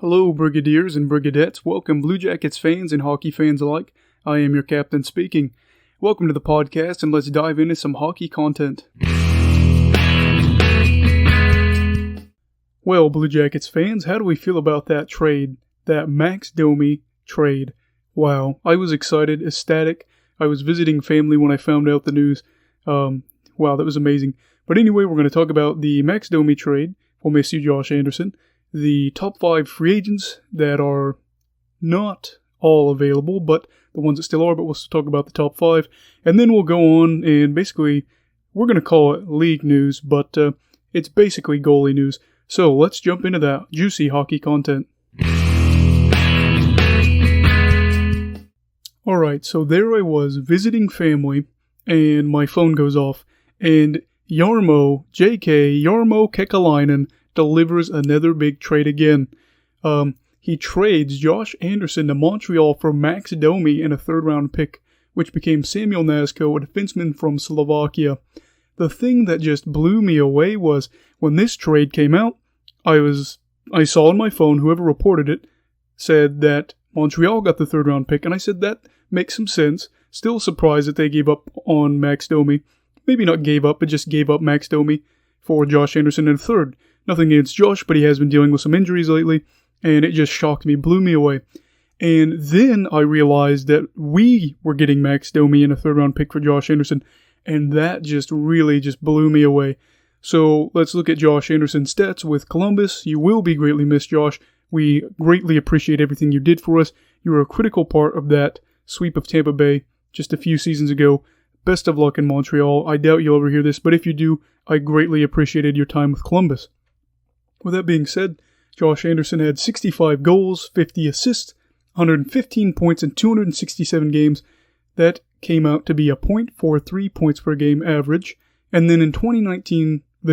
Hello, Brigadiers and Brigadettes. Welcome, Blue Jackets fans and hockey fans alike. I am your captain speaking. Welcome to the podcast, and let's dive into some hockey content. Well, Blue Jackets fans, how do we feel about that trade? That Max Domi trade. Wow, I was excited, ecstatic. I was visiting family when I found out the news. Wow, that was amazing. But anyway, we're going to talk about the Max Domi trade. We'll miss you, Josh Anderson. The top 5 free agents that are not all available, but the ones that still are, but we'll talk about the top 5. And then we'll go on and basically, we're going to call it league news, but it's basically goalie news. So let's jump into that juicy hockey content. Alright, so there I was visiting family, and my phone goes off, and Jarmo Kekalainen delivers another big trade again. He trades Josh Anderson to Montreal for Max Domi and a third-round pick, which became Samuel Nazko, a defenseman from Slovakia. The thing that just blew me away was when this trade came out, I saw on my phone, whoever reported it said that Montreal got the third-round pick, and I said that makes some sense. Still surprised that they gave up on Max Domi. Maybe not gave up, but just gave up Max Domi for Josh Anderson in third. Nothing against Josh, but he has been dealing with some injuries lately, and it just shocked me, blew me away. And then I realized that we were getting Max Domi in a third-round pick for Josh Anderson, and that just really just blew me away. So let's look at Josh Anderson's stats with Columbus. You will be greatly missed, Josh. We greatly appreciate everything you did for us. You were a critical part of that sweep of Tampa Bay just a few seasons ago. Best of luck in Montreal. I doubt you'll ever hear this, but if you do, I greatly appreciated your time with Columbus. With that being said, Josh Anderson had 65 goals, 50 assists, 115 points in 267 games. That came out to be a .43 points per game average. And then in the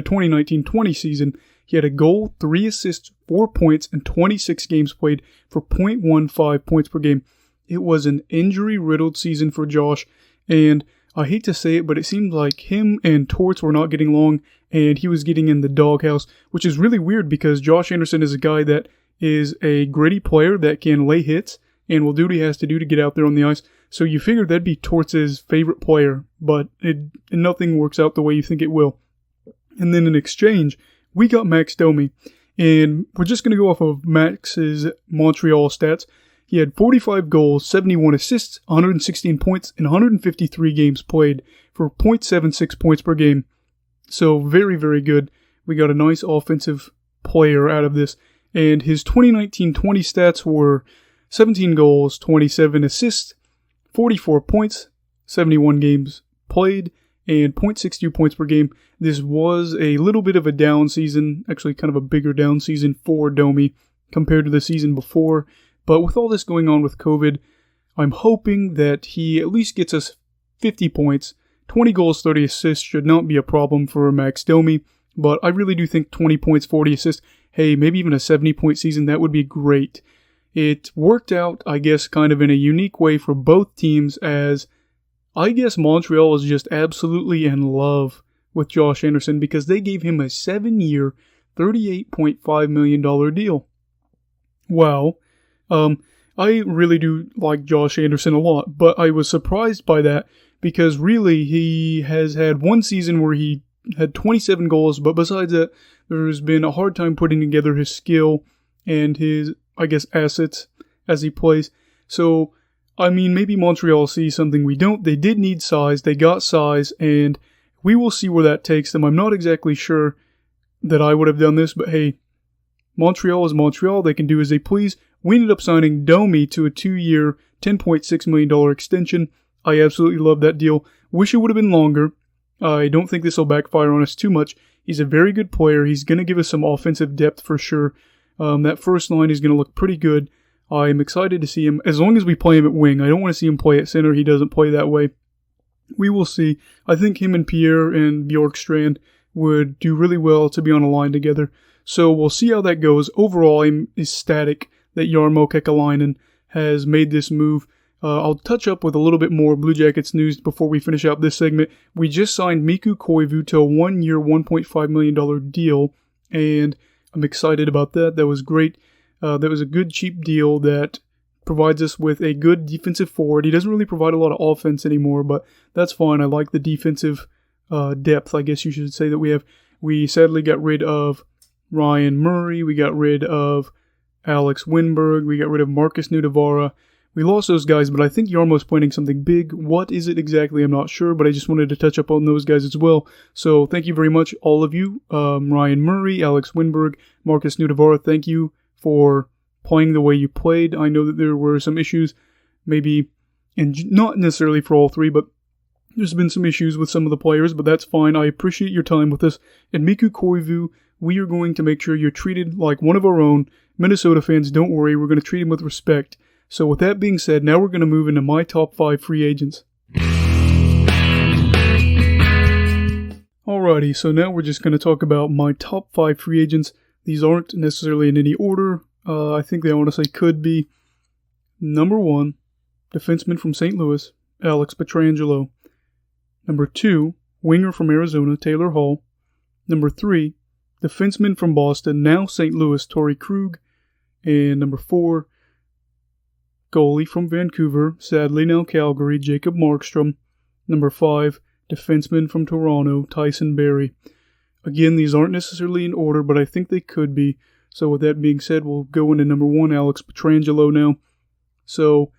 2019-20 season, he had a goal, 3 assists, 4 points, and 26 games played for .15 points per game. It was an injury-riddled season for Josh, and I hate to say it, but it seemed like him and Torts were not getting along, and he was getting in the doghouse, which is really weird because Josh Anderson is a guy that is a gritty player that can lay hits and will do what he has to do to get out there on the ice. So you figured that'd be Torts' favorite player, but nothing works out the way you think it will. And then in exchange, we got Max Domi, and we're just going to go off of Max's Montreal stats. He had 45 goals, 71 assists, 116 points, and 153 games played for .76 points per game. So very, very good. We got a nice offensive player out of this. And his 2019-20 stats were 17 goals, 27 assists, 44 points, 71 games played, and .62 points per game. This was a little bit of a down season, actually kind of a bigger down season for Domi compared to the season before. But with all this going on with COVID, I'm hoping that he at least gets us 50 points. 20 goals, 30 assists should not be a problem for Max Domi, but I really do think 20 points, 40 assists, hey, maybe even a 70-point season, that would be great. It worked out, I guess, kind of in a unique way for both teams, as I guess Montreal was just absolutely in love with Josh Anderson because they gave him a 7-year, $38.5 million deal. Wow. I really do like Josh Anderson a lot, but I was surprised by that because really he has had one season where he had 27 goals, but besides that, there's been a hard time putting together his skill and his, I guess, assets as he plays. So, I mean, maybe Montreal sees something we don't. They did need size, they got size, and we will see where that takes them. I'm not exactly sure that I would have done this, but hey, Montreal is Montreal, they can do as they please. We ended up signing Domi to a 2-year, $10.6 million extension. I absolutely love that deal. Wish it would have been longer. I don't think this will backfire on us too much. He's a very good player. He's going to give us some offensive depth for sure. That first line is going to look pretty good. I'm excited to see him, as long as we play him at wing. I don't want to see him play at center. He doesn't play that way. We will see. I think him and Pierre and Bjorkstrand would do really well to be on a line together. So we'll see how that goes. Overall, I'm ecstatic that Jarmo Kekalainen has made this move. I'll touch up with a little bit more Blue Jackets news before we finish out this segment. We just signed Mikko Koivu to a 1-year, $1.5 million deal, and I'm excited about that. That was great. That was a good cheap deal that provides us with a good defensive forward. He doesn't really provide a lot of offense anymore, but that's fine. I like the defensive depth, I guess you should say, that we have. We sadly got rid of Ryan Murray. We got rid of Alex Winberg. We got rid of Marcus Nudavara. We lost those guys, but I think Yarmo's planning something big. What is it exactly? I'm not sure, but I just wanted to touch up on those guys as well. So thank you very much, all of you. Ryan Murray, Alex Winberg, Marcus Nudavara, thank you for playing the way you played. I know that there were some issues, maybe, and not necessarily for all three, but there's been some issues with some of the players, but that's fine. I appreciate your time with us. And Miku Koivu, we are going to make sure you're treated like one of our own. Minnesota fans, don't worry, we're going to treat him with respect. So with that being said, now we're going to move into my top 5 free agents. Alrighty, so now we're just going to talk about my top 5 free agents. These aren't necessarily in any order. I think they honestly could be. Number 1, defenseman from St. Louis, Alex Pietrangelo. Number 2, winger from Arizona, Taylor Hall. Number 3, defenseman from Boston, now St. Louis, Torrey Krug. And number 4, goalie from Vancouver, sadly now Calgary, Jacob Markstrom. Number 5, defenseman from Toronto, Tyson Barrie. Again, these aren't necessarily in order, but I think they could be. So with that being said, we'll go into number 1, Alex Pietrangelo now. So,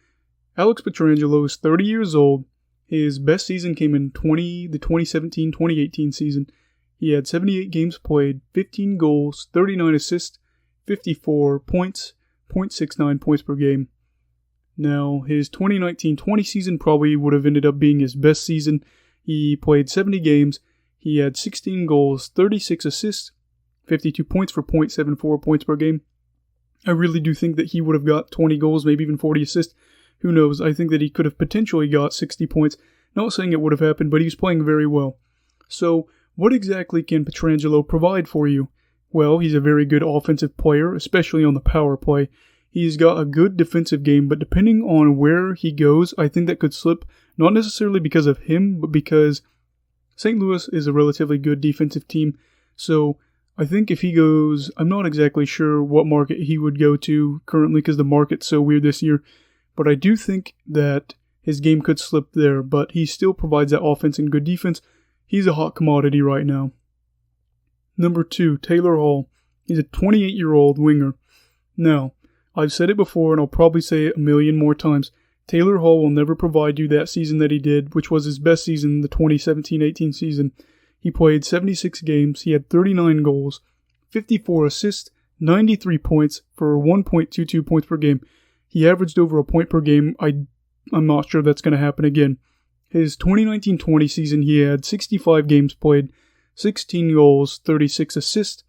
Alex Pietrangelo is 30 years old. His best season came in the 2017-2018 season. He had 78 games played, 15 goals, 39 assists, 54 points, 0.69 points per game. Now, his 2019-20 season probably would have ended up being his best season. He played 70 games. He had 16 goals, 36 assists, 52 points for 0.74 points per game. I really do think that he would have got 20 goals, maybe even 40 assists. Who knows? I think that he could have potentially got 60 points. Not saying it would have happened, but he was playing very well. So, what exactly can Pietrangelo provide for you? Well, he's a very good offensive player, especially on the power play. He's got a good defensive game, but depending on where he goes, I think that could slip, not necessarily because of him, but because St. Louis is a relatively good defensive team. So, I think if he goes, I'm not exactly sure what market he would go to currently because the market's so weird this year, but I do think that his game could slip there, but he still provides that offense and good defense. He's a hot commodity right now. Number 2, Taylor Hall. He's a 28-year-old winger. Now, I've said it before and I'll probably say it a million more times. Taylor Hall will never provide you that season that he did, which was his best season, the 2017-18 season. He played 76 games, he had 39 goals, 54 assists, 93 points for 1.22 points per game. He averaged over a point per game. I'm not sure that's going to happen again. His 2019-20 season, he had 65 games played, 16 goals, 36 assists,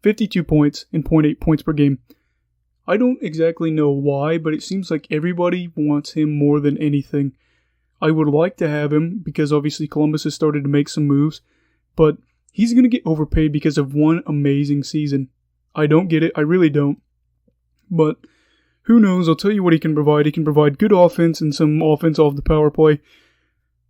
52 points, and 0.8 points per game. I don't exactly know why, but it seems like everybody wants him more than anything. I would like to have him because obviously Columbus has started to make some moves, but he's going to get overpaid because of one amazing season. I don't get it. I really don't. But who knows? I'll tell you what he can provide. He can provide good offense and some offense off the power play.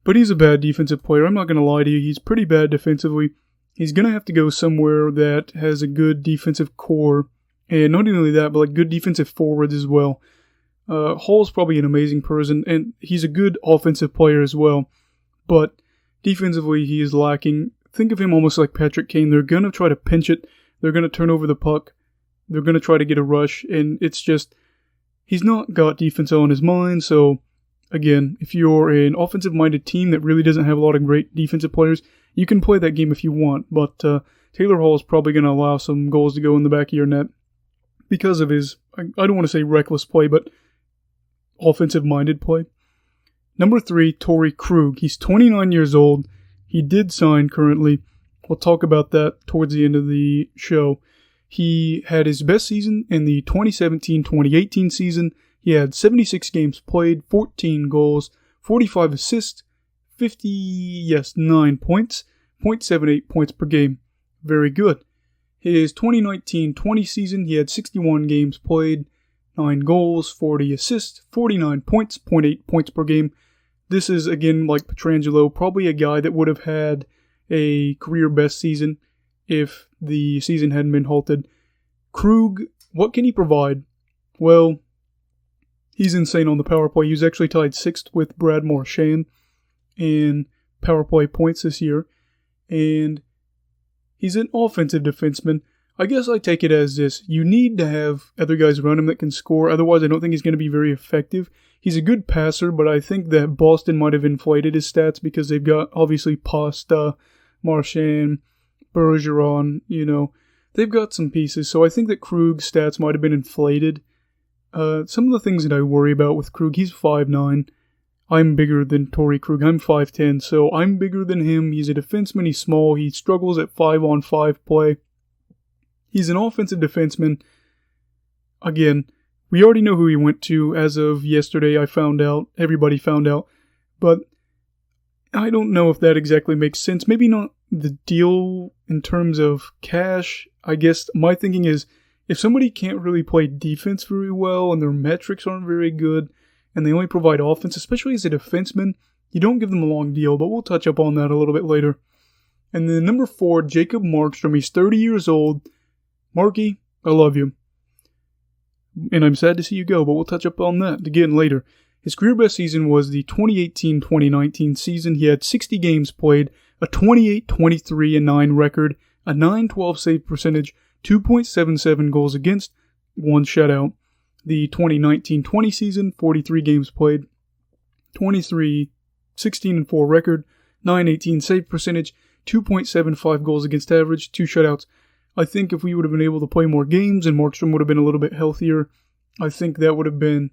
But he's a bad defensive player. I'm not going to lie to you. He's pretty bad defensively. He's going to have to go somewhere that has a good defensive core. And not only that, but like good defensive forwards as well. Hall's probably an amazing person, and he's a good offensive player as well. But defensively, he is lacking. Think of him almost like Patrick Kane. They're going to try to pinch it. They're going to turn over the puck. They're going to try to get a rush, and it's just, he's not got defense on his mind. So, again, if you're an offensive-minded team that really doesn't have a lot of great defensive players, you can play that game if you want. But Taylor Hall is probably going to allow some goals to go in the back of your net because of his, I don't want to say reckless play, but offensive-minded play. Number 3, Torrey Krug. He's 29 years old. He did sign currently. We'll talk about that towards the end of the show. He had his best season in the 2017-2018 season. He had 76 games played, 14 goals, 45 assists, 9 points, 0.78 points per game. Very good. His 2019-20 season, he had 61 games played, 9 goals, 40 assists, 49 points, 0.8 points per game. This is, again, like Pietrangelo, probably a guy that would have had a career best season if the season hadn't been halted. Krug, what can he provide? Well, he's insane on the power play. He was actually tied 6th with Brad Marchand in power play points this year. And he's an offensive defenseman. I guess I take it as this. You need to have other guys around him that can score. Otherwise, I don't think he's going to be very effective. He's a good passer, but I think that Boston might have inflated his stats because they've got, obviously, Pasta, Marchand, Bergeron, They've got some pieces. So I think that Krug's stats might have been inflated. Some of the things that I worry about with Krug, he's 5'9". I'm bigger than Torrey Krug. I'm 5'10", so I'm bigger than him. He's a defenseman. He's small. He struggles at 5-on-5 play. He's an offensive defenseman. Again, we already know who he went to as of yesterday. I found out. Everybody found out. But I don't know if that exactly makes sense. Maybe not the deal in terms of cash. I guess my thinking is if somebody can't really play defense very well and their metrics aren't very good and they only provide offense, especially as a defenseman, you don't give them a long deal. But we'll touch up on that a little bit later. And then number 4, Jacob Markstrom. He's 30 years old. Marky, I love you. And I'm sad to see you go, but we'll touch up on that again later. His career best season was the 2018-2019 season. He had 60 games played, a 28-23-9 record, a .912 save percentage, 2.77 goals against, 1 shutout. The 2019-20 season, 43 games played, 16-4 record, .918 save percentage, 2.75 goals against average, 2 shutouts. I think if we would have been able to play more games and Markstrom would have been a little bit healthier, I think that would have been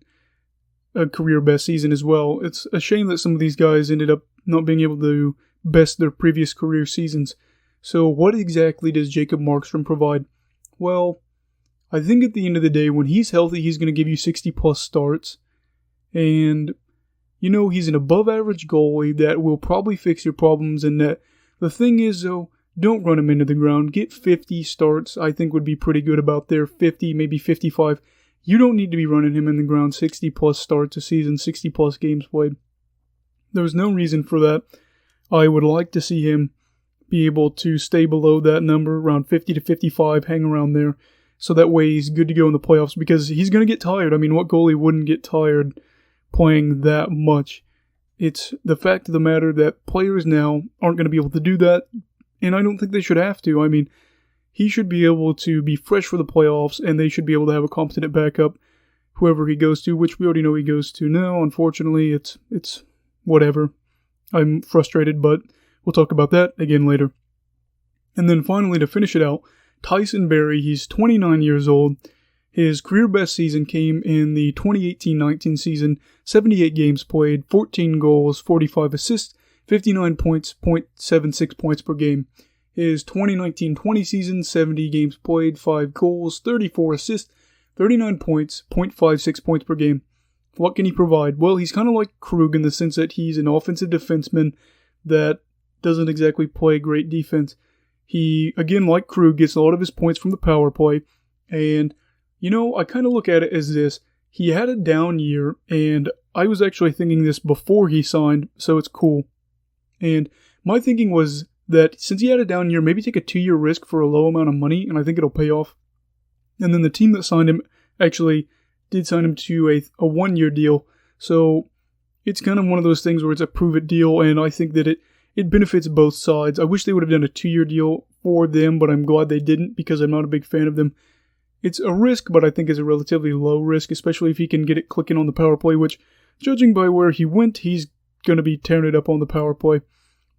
a career best season as well. It's a shame that some of these guys ended up not being able to best their previous career seasons. So what exactly does Jacob Markstrom provide? Well, I think at the end of the day, when he's healthy, he's going to give you 60-plus starts. And, he's an above-average goalie that will probably fix your problems in net. The thing is, though, don't run him into the ground. Get 50 starts, I think would be pretty good about there. 50, maybe 55. You don't need to be running him in the ground 60-plus starts a season, 60-plus games played. There's no reason for that. I would like to see him be able to stay below that number, around 50 to 55, hang around there. So that way he's good to go in the playoffs because he's going to get tired. I mean, what goalie wouldn't get tired playing that much? It's the fact of the matter that players now aren't going to be able to do that. And I don't think they should have to. I mean, he should be able to be fresh for the playoffs, and they should be able to have a competent backup, whoever he goes to, which we already know he goes to now. Unfortunately, it's whatever. I'm frustrated, but we'll talk about that again later. And then finally, to finish it out, Tyson Barrie. He's 29 years old. His career best season came in the 2018-19 season, 78 games played, 14 goals, 45 assists, 59 points, 0.76 points per game. His 2019-20 season, 70 games played, 5 goals, 34 assists, 39 points, 0.56 points per game. What can he provide? Well, he's kind of like Krug in the sense that he's an offensive defenseman that doesn't exactly play great defense. He, again, like Krug, gets a lot of his points from the power play. And, I kind of look at it as this. He had a down year, and I was actually thinking this before he signed, so it's cool. And my thinking was that since he had a down year, maybe take a 2-year risk for a low amount of money, and I think it'll pay off. And then the team that signed him actually did sign him to a 1-year deal. So it's kind of one of those things where it's a prove-it deal, and I think that it benefits both sides. I wish they would have done a 2-year deal for them, but I'm glad they didn't because I'm not a big fan of them. It's a risk, but I think it's a relatively low risk, especially if he can get it clicking on the power play, which, judging by where he went, he's going to be tearing it up on the power play.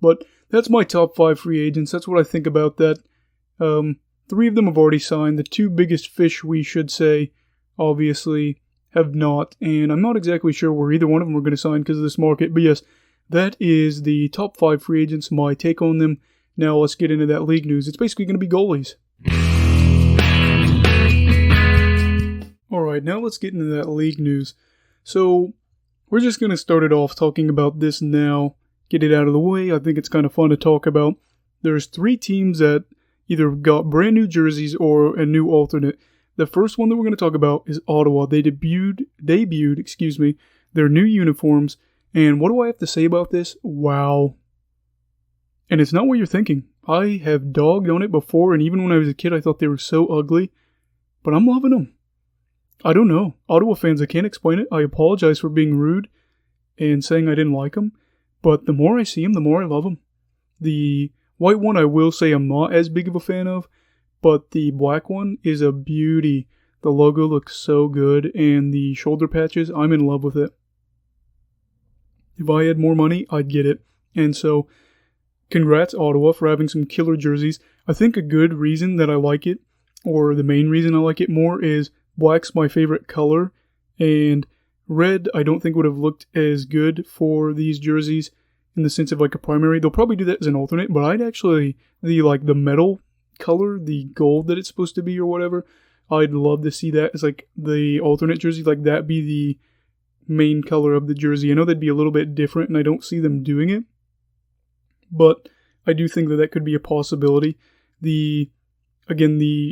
But that's my top 5 free agents. That's what I think about that. 3 of them have already signed. The 2 biggest fish, we should say, obviously have not. And I'm not exactly sure where either one of them are going to sign because of this market. But yes, that is the top 5 free agents, my take on them. Now let's get into that league news. It's basically going to be goalies. Alright, now let's get into that league news. So, we're just going to start it off talking about this now. Get it out of the way. I think it's kind of fun to talk about. There's 3 teams that either got brand new jerseys or a new alternate. The first one that we're going to talk about is Ottawa. They debuted, their new uniforms. And what do I have to say about this? Wow. And it's not what you're thinking. I have dogged on it before, and even when I was a kid, I thought they were so ugly. But I'm loving them. I don't know. Ottawa fans, I can't explain it. I apologize for being rude and saying I didn't like him. But the more I see him, the more I love him. The white one, I will say I'm not as big of a fan of. But the black one is a beauty. The logo looks so good. And the shoulder patches, I'm in love with it. If I had more money, I'd get it. And so, congrats Ottawa for having some killer jerseys. I think a good reason that I like it, or the main reason I like it more, is black's my favorite color. And red, I don't think would have looked as good for these jerseys in the sense of like a primary. They'll probably do that as an alternate, but I'd actually, the metal color, the gold that it's supposed to be or whatever, I'd love to see that as like the alternate jersey, like that be the main color of the jersey. I know that'd be a little bit different and I don't see them doing it, but I do think that that could be a possibility. The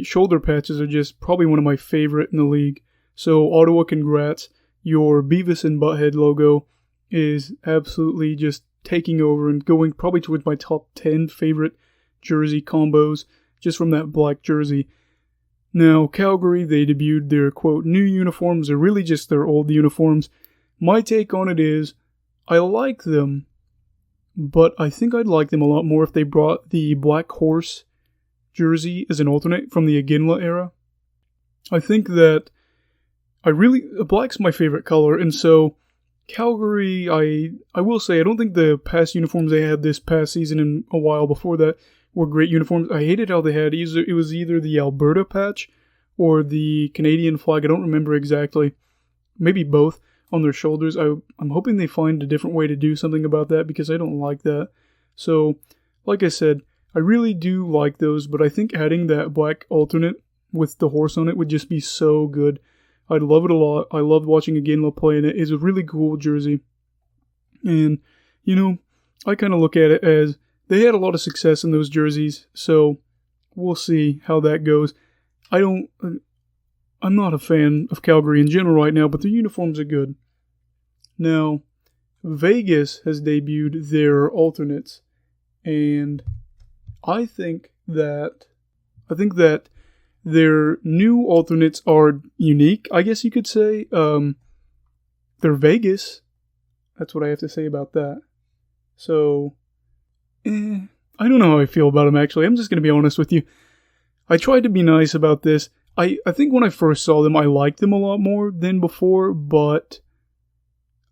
shoulder patches are just probably one of my favorite in the league. So Ottawa, congrats. Your Beavis and Butthead logo is absolutely just taking over and going probably towards my top 10 favorite jersey combos just from that black jersey. Now, Calgary, they debuted their, quote, new uniforms. They're really just their old uniforms. My take on it is, I like them, but I think I'd like them a lot more if they brought the Black Horse jersey as an alternate from the Iginla era. I think that black's my favorite color, and so Calgary, I will say, I don't think the past uniforms they had this past season and a while before that were great uniforms. I hated how they had it was either the Alberta patch or the Canadian flag. I don't remember exactly. Maybe both on their shoulders. I'm hoping they find a different way to do something about that because I don't like that. So, like I said, I really do like those, but I think adding that black alternate with the horse on it would just be so good. I'd love it a lot. I loved watching Iginla play in it. It's a really cool jersey. And, I kind of look at it as they had a lot of success in those jerseys, so we'll see how that goes. I'm not a fan of Calgary in general right now, but their uniforms are good. Now, Vegas has debuted their alternates, and I think that their new alternates are unique, I guess you could say. They're Vegas. That's what I have to say about that. So, I don't know how I feel about them, actually. I'm just going to be honest with you. I tried to be nice about this. I think when I first saw them, I liked them a lot more than before, but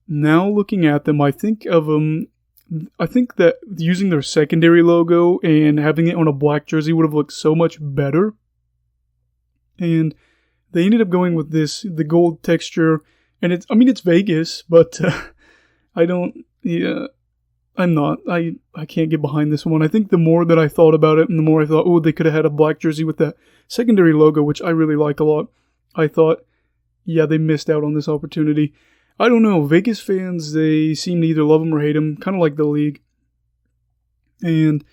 now looking at them, I think that using their secondary logo and having it on a black jersey would have looked so much better. And they ended up going with the gold texture, and it's Vegas, but I can't get behind this one. I think the more that I thought about it and the more I thought, they could have had a black jersey with that secondary logo, which I really like a lot. I thought, they missed out on this opportunity. I don't know. Vegas fans, they seem to either love them or hate them, kind of like the league. And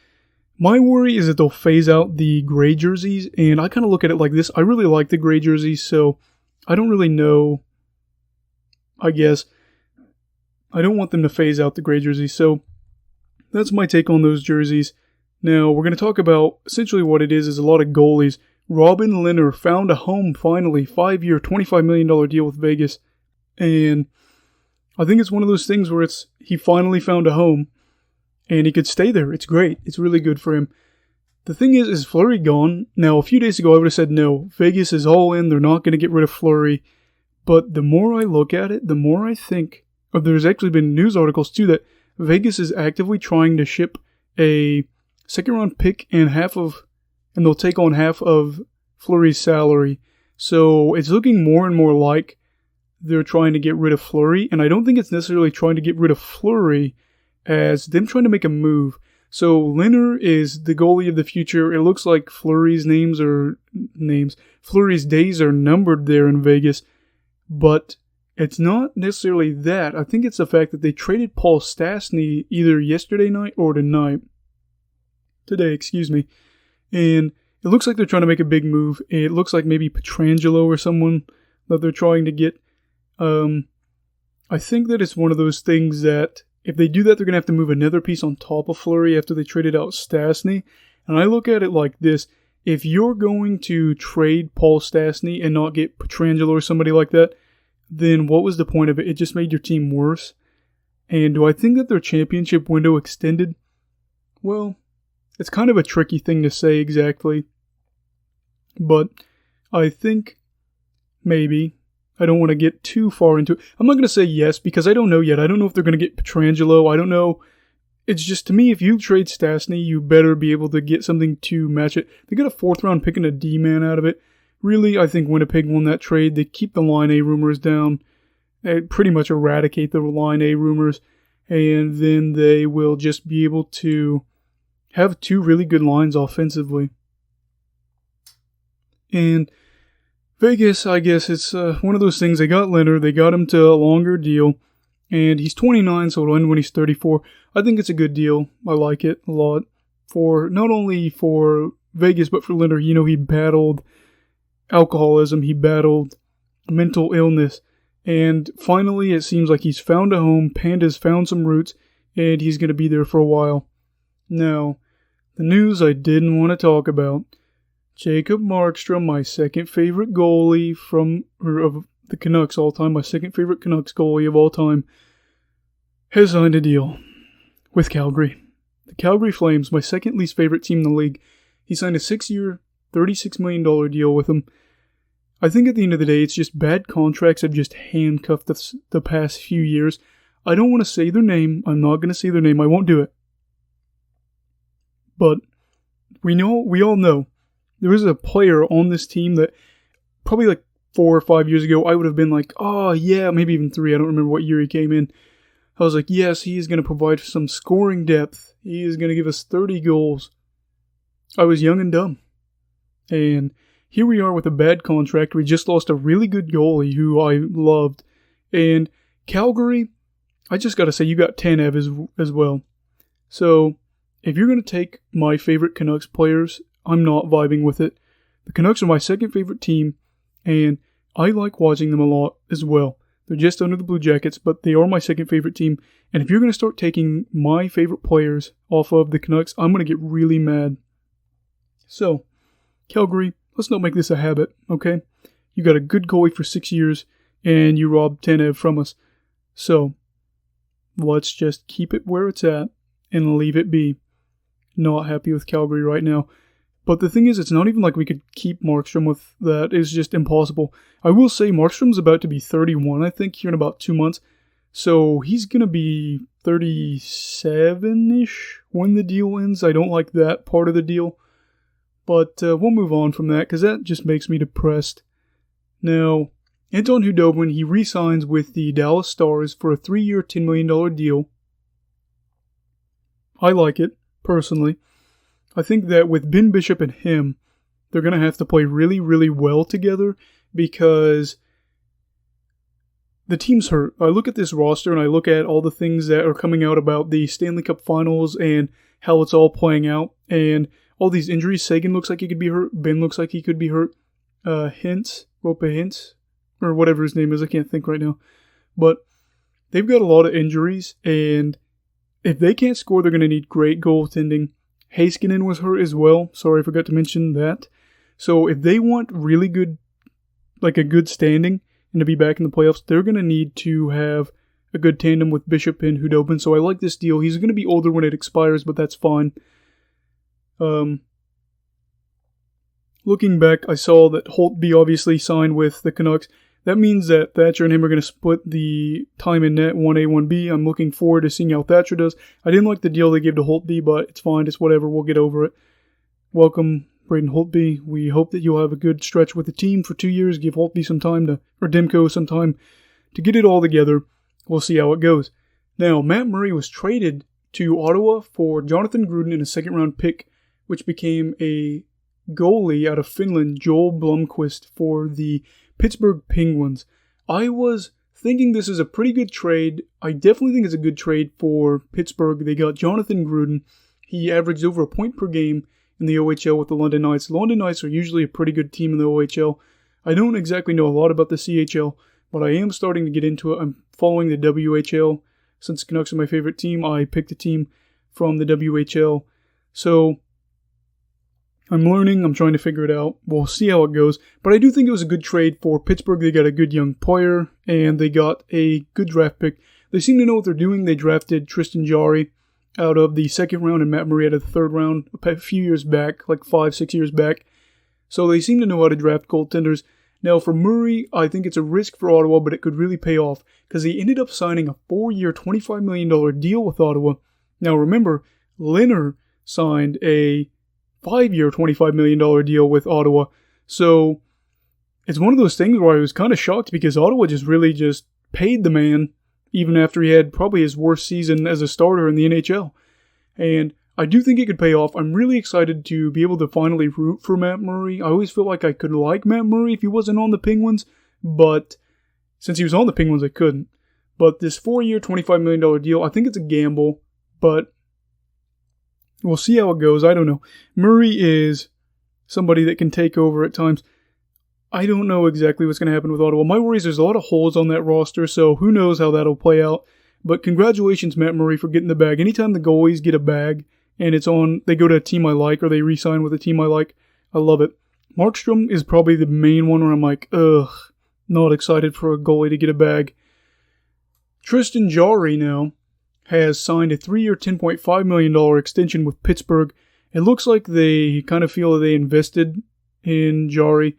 my worry is that they'll phase out the gray jerseys, and I kind of look at it like this. I really like the gray jerseys, so I don't really know, I guess. I don't want them to phase out the gray jerseys, so that's my take on those jerseys. Now, we're going to talk about essentially what it is a lot of goalies. Robin Lehner found a home finally, 5-year, $25 million deal with Vegas. And I think it's one of those things where he finally found a home and he could stay there. It's great. It's really good for him. The thing is Fleury gone? Now, a few days ago, I would have said no. Vegas is all in. They're not going to get rid of Fleury. But the more I look at it, the more I think, there's actually been news articles too, that Vegas is actively trying to ship a second-round pick and they'll take on half of Fleury's salary. So it's looking more and more like they're trying to get rid of Fleury, and I don't think it's necessarily trying to get rid of Fleury as them trying to make a move. So Lehner is the goalie of the future. It looks like Fleury's Fleury's days are numbered there in Vegas, but it's not necessarily that. I think it's the fact that they traded Paul Stastny either yesterday night or today, and it looks like they're trying to make a big move. It looks like maybe Pietrangelo or someone that they're trying to get. I think that it's one of those things that if they do that, they're going to have to move another piece on top of Fleury after they traded out Stastny. And I look at it like this. if you're going to trade Paul Stastny and not get Pietrangelo or somebody like that, then what was the point of it? It just made your team worse. And do I think that their championship window extended? Well, it's kind of a tricky thing to say exactly. But I think maybe. I don't want to get too far into it. I'm not going to say yes because I don't know yet. I don't know if they're going to get Pietrangelo. I don't know. It's just, to me, if you trade Stastny, you better be able to get something to match it. They got a 4th round pick and a D-man out of it. Really, I think Winnipeg won that trade. They keep the Line A rumors down. They pretty much eradicate the Line A rumors. And then they will just be able to have 2 really good lines offensively. And Vegas, I guess it's one of those things. They got Leonard. They got him to a longer deal. And he's 29, so it'll end when he's 34. I think it's a good deal. I like it a lot. For not only for Vegas, but for Leonard. You know, he battled alcoholism. He battled mental illness. And finally, it seems like he's found a home. Panda's found some roots. And he's going to be there for a while. Now, the news I didn't want to talk about. Jacob Markstrom, my second favorite goalie of the Canucks all time, my second favorite Canucks goalie of all time, has signed a deal with Calgary. The Calgary Flames, my second least favorite team in the league. He signed a 6-year, $36 million deal with them. I think at the end of the day, it's just bad contracts have just handcuffed the past few years. I don't want to say their name. I'm not going to say their name. I won't do it. But we all know. There was a player on this team that probably like 4 or 5 years ago, I would have been like, oh yeah, maybe even 3. I don't remember what year he came in. I was like, yes, he is going to provide some scoring depth. He is going to give us 30 goals. I was young and dumb. And here we are with a bad contract. We just lost a really good goalie who I loved. And Calgary, I just got to say, you got Tanev as well. So if you're going to take my favorite Canucks players, I'm not vibing with it. The Canucks are my second favorite team, and I like watching them a lot as well. They're just under the Blue Jackets, but they are my second favorite team. And if you're going to start taking my favorite players off of the Canucks, I'm going to get really mad. So, Calgary, let's not make this a habit, okay? You got a good goalie for 6 years, and you robbed Tanev from us. So, let's just keep it where it's at and leave it be. Not happy with Calgary right now. But the thing is, it's not even like we could keep Markstrom with that. It's just impossible. I will say Markstrom's about to be 31, I think, here in about 2 months. So he's going to be 37-ish when the deal ends. I don't like that part of the deal. But we'll move on from that because that just makes me depressed. Now, Anton Khudobin, he re-signs with the Dallas Stars for a 3-year, $10 million deal. I like it, personally. I think that with Ben Bishop and him, they're going to have to play really, really well together because the team's hurt. I look at this roster and I look at all the things that are coming out about the Stanley Cup Finals and how it's all playing out and all these injuries. Sagan looks like he could be hurt. Ben looks like he could be hurt. Rope Hintz, or whatever his name is. I can't think right now. But they've got a lot of injuries, and if they can't score, they're going to need great goaltending. Heiskanen was hurt as well. Sorry, I forgot to mention that. So if they want really good, like a good standing and to be back in the playoffs, they're going to need to have a good tandem with Bishop and Khudobin. So I like this deal. He's going to be older when it expires, but that's fine. Looking back, I saw that Holtby obviously signed with the Canucks. That means that Thatcher and him are going to split the time in net 1A, 1B. I'm looking forward to seeing how Thatcher does. I didn't like the deal they gave to Holtby, but it's fine. It's whatever. We'll get over it. Welcome, Braden Holtby. We hope that you'll have a good stretch with the team for 2 years. Give Holtby some time or Demko some time to get it all together. We'll see how it goes. Now, Matt Murray was traded to Ottawa for Jonathan Gruden and a second-round pick, which became a goalie out of Finland, Joel Blomqvist, for the Pittsburgh Penguins. I was thinking this is a pretty good trade. I definitely think it's a good trade for Pittsburgh. They got Jonathan Gruden. He averaged over a point per game in the OHL with the London Knights. The London Knights are usually a pretty good team in the OHL. I don't exactly know a lot about the CHL, but I am starting to get into it. I'm following the WHL. Since Canucks are my favorite team, I picked a team from the WHL. So I'm learning. I'm trying to figure it out. We'll see how it goes. But I do think it was a good trade for Pittsburgh. They got a good young player, and they got a good draft pick. They seem to know what they're doing. They drafted Tristan Jarry out of the second round and Matt Murray out of the third round a few years back, like 5-6 years back. So they seem to know how to draft goaltenders. Now for Murray, I think it's a risk for Ottawa, but it could really pay off because he ended up signing a 4-year, $25 million deal with Ottawa. Now remember, Leonard signed a 5-year, $25 million deal with Ottawa. So it's one of those things where I was kind of shocked because Ottawa really paid the man even after he had probably his worst season as a starter in the NHL. And I do think it could pay off. I'm really excited to be able to finally root for Matt Murray. I always feel like I could like Matt Murray if he wasn't on the Penguins, but since he was on the Penguins, I couldn't. But this 4-year, $25 million deal, I think it's a gamble, but we'll see how it goes. I don't know. Murray is somebody that can take over at times. I don't know exactly what's going to happen with Ottawa. My worry is there's a lot of holes on that roster, so who knows how that'll play out. But congratulations, Matt Murray, for getting the bag. Anytime the goalies get a bag and they go to a team I like or they re-sign with a team I like, I love it. Markstrom is probably the main one where I'm like, not excited for a goalie to get a bag. Tristan Jarry now has signed a 3-year, $10.5 million extension with Pittsburgh. It looks like they kind of feel that they invested in Jarry.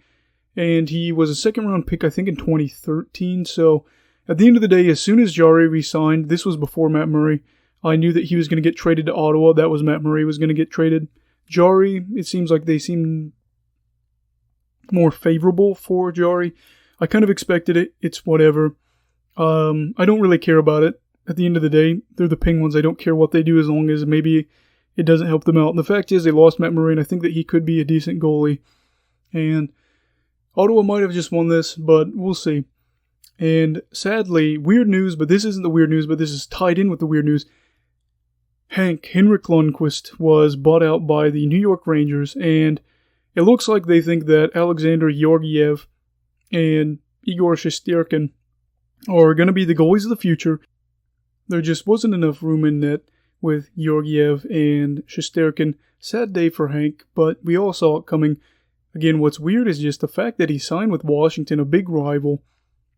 And he was a second-round pick, I think, in 2013. So, at the end of the day, as soon as Jarry re-signed, this was before Matt Murray, I knew that he was going to get traded to Ottawa. That was Matt Murray was going to get traded. Jarry, it seems like they seem more favorable for Jarry. I kind of expected it. It's whatever. I don't really care about it. At the end of the day, they're the Penguins. I don't care what they do as long as maybe it doesn't help them out. And the fact is they lost Matt Murray, and I think that he could be a decent goalie. And Ottawa might have just won this, but we'll see. And sadly, weird news, but this isn't the weird news, but this is tied in with the weird news. Henrik Lundqvist was bought out by the New York Rangers, and it looks like they think that Alexander Georgiev and Igor Shesterkin are going to be the goalies of the future. There just wasn't enough room in net with Georgiev and Shesterkin. Sad day for Hank, but we all saw it coming. Again, what's weird is just the fact that he signed with Washington, a big rival.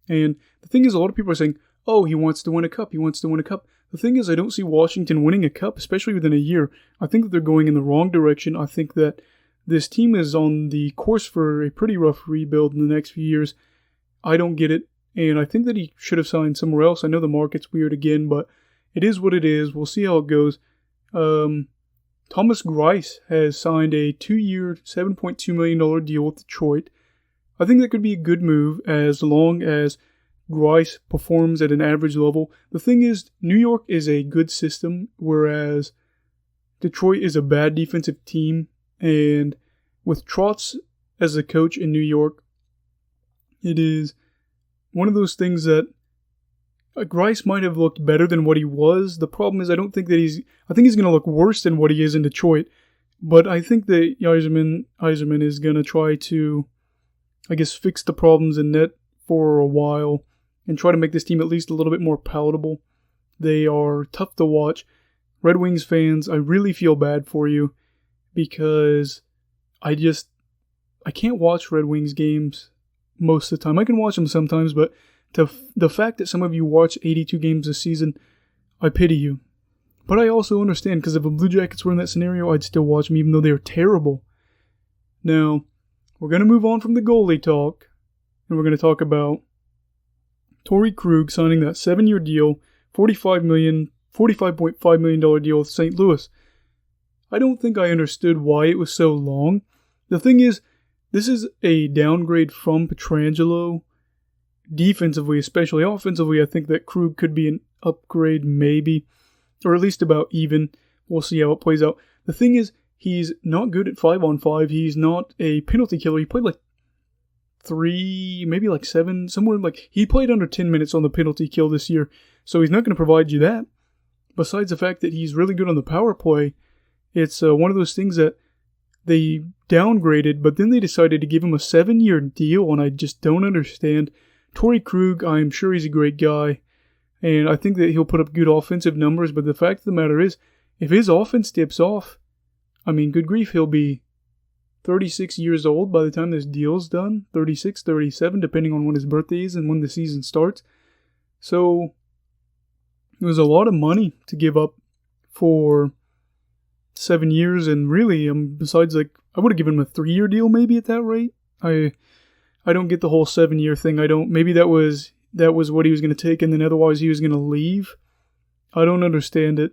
And the thing is, a lot of people are saying, oh, he wants to win a cup, he wants to win a cup. The thing is, I don't see Washington winning a cup, especially within a year. I think that they're going in the wrong direction. I think that this team is on the course for a pretty rough rebuild in the next few years. I don't get it, and I think that he should have signed somewhere else. I know the market's weird again, but it is what it is. We'll see how it goes. Thomas Greiss has signed a 2-year, $7.2 million deal with Detroit. I think that could be a good move as long as Greiss performs at an average level. The thing is, New York is a good system, whereas Detroit is a bad defensive team. And with Trotz as the coach in New York, it is one of those things that Greiss might have looked better than what he was. The problem is I think he's going to look worse than what he is in Detroit. But I think that Yzerman is going to try to, fix the problems in net for a while and try to make this team at least a little bit more palatable. They are tough to watch. Red Wings fans, I really feel bad for you because I can't watch Red Wings games most of the time. I can watch them sometimes, but the fact that some of you watch 82 games this season, I pity you. But I also understand, because if the Blue Jackets were in that scenario, I'd still watch them even though they're terrible. Now, we're going to move on from the goalie talk, and we're going to talk about Torrey Krug signing that 7-year deal, $45.5 million deal with St. Louis. I don't think I understood why it was so long. The thing is, this is a downgrade from Pietrangelo, defensively especially. Offensively, I think that Krug could be an upgrade maybe, or at least about even. We'll see how it plays out. The thing is, he's not good at 5-on-5. He's not a penalty killer. He played like 3, maybe like 7, somewhere like he played under 10 minutes on the penalty kill this year. So he's not going to provide you that. Besides the fact that he's really good on the power play, it's one of those things that they downgraded, but then they decided to give him a 7-year deal, and I just don't understand. Torrey Krug, I'm sure he's a great guy, and I think that he'll put up good offensive numbers, but the fact of the matter is, if his offense dips off, good grief, he'll be 36 years old by the time this deal's done. 36, 37, depending on when his birthday is and when the season starts. So it was a lot of money to give up for 7 years, and really, besides, like, I would have given him a 3-year deal maybe at that rate. I don't get the whole 7-year thing. Maybe that was what he was going to take, and then otherwise he was going to leave. I don't understand it.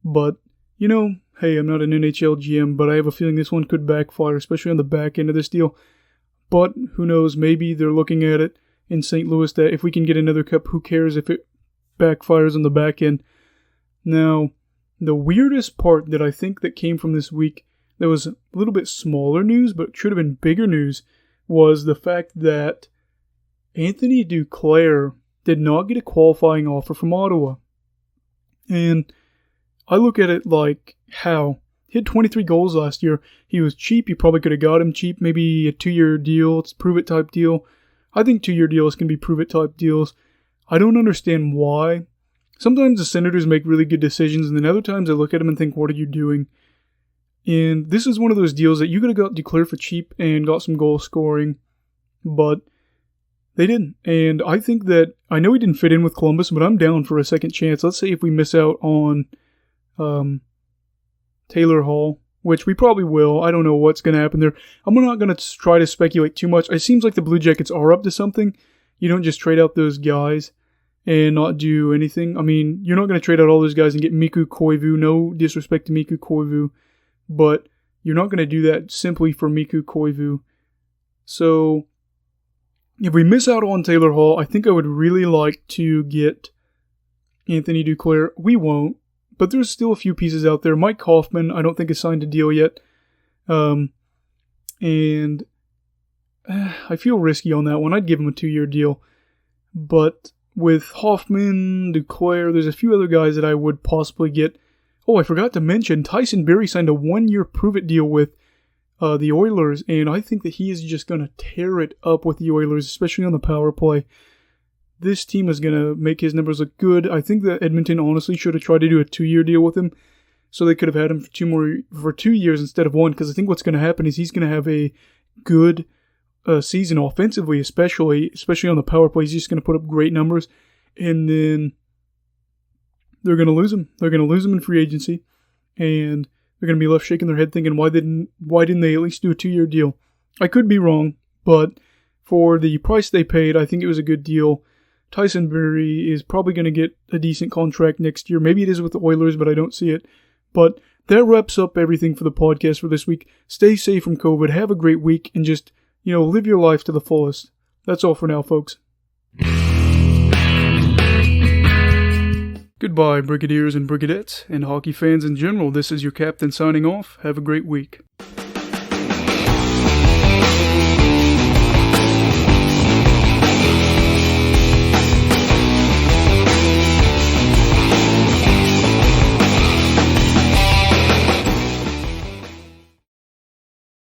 But, hey, I'm not an NHL GM, but I have a feeling this one could backfire, especially on the back end of this deal. But who knows, maybe they're looking at it in St. Louis that if we can get another cup, who cares if it backfires on the back end. Now, the weirdest part that I think that came from this week that was a little bit smaller news, but should have been bigger news, was the fact that Anthony Duclair did not get a qualifying offer from Ottawa. And I look at it like, how? He had 23 goals last year. He was cheap. You probably could have got him cheap. Maybe a 2-year deal. It's a prove-it type deal. I think 2-year deals can be prove-it type deals. I don't understand why. Sometimes the Senators make really good decisions, and then other times I look at them and think, what are you doing? And this is one of those deals that you could have got Duclair for cheap and got some goal scoring, but they didn't. And I think that, I know he didn't fit in with Columbus, but I'm down for a second chance. Let's say if we miss out on Taylor Hall, which we probably will. I don't know what's going to happen there. I'm not going to try to speculate too much. It seems like the Blue Jackets are up to something. You don't just trade out those guys and not do anything. I mean, you're not going to trade out all those guys and get Mikko Koivu. No disrespect to Mikko Koivu, but you're not going to do that simply for Mikko Koivu. So, if we miss out on Taylor Hall, I think I would really like to get Anthony Duclair. We won't, but there's still a few pieces out there. Mike Hoffman, I don't think has signed a deal yet. And I feel risky on that one. I'd give him a 2-year deal. But with Hoffman, Duclair, there's a few other guys that I would possibly get. Oh, I forgot to mention, Tyson Barrie signed a 1-year prove-it deal with the Oilers, and I think that he is just going to tear it up with the Oilers, especially on the power play. This team is going to make his numbers look good. I think that Edmonton honestly should have tried to do a 2-year deal with him, so they could have had him for 2 years instead of 1, because I think what's going to happen is he's going to have a good season offensively, especially on the power play. He's just going to put up great numbers, and then they're going to lose him. They're going to lose him in free agency, and they're going to be left shaking their head thinking, why didn't they at least do a 2-year deal? I could be wrong, but for the price they paid, I think it was a good deal. Tyson Barrie is probably going to get a decent contract next year. Maybe it is with the Oilers, but I don't see it. But that wraps up everything for the podcast for this week. Stay safe from COVID. Have a great week, and just, live your life to the fullest. That's all for now, folks. Goodbye, Brigadiers and Brigadettes, and hockey fans in general. This is your captain signing off. Have a great week.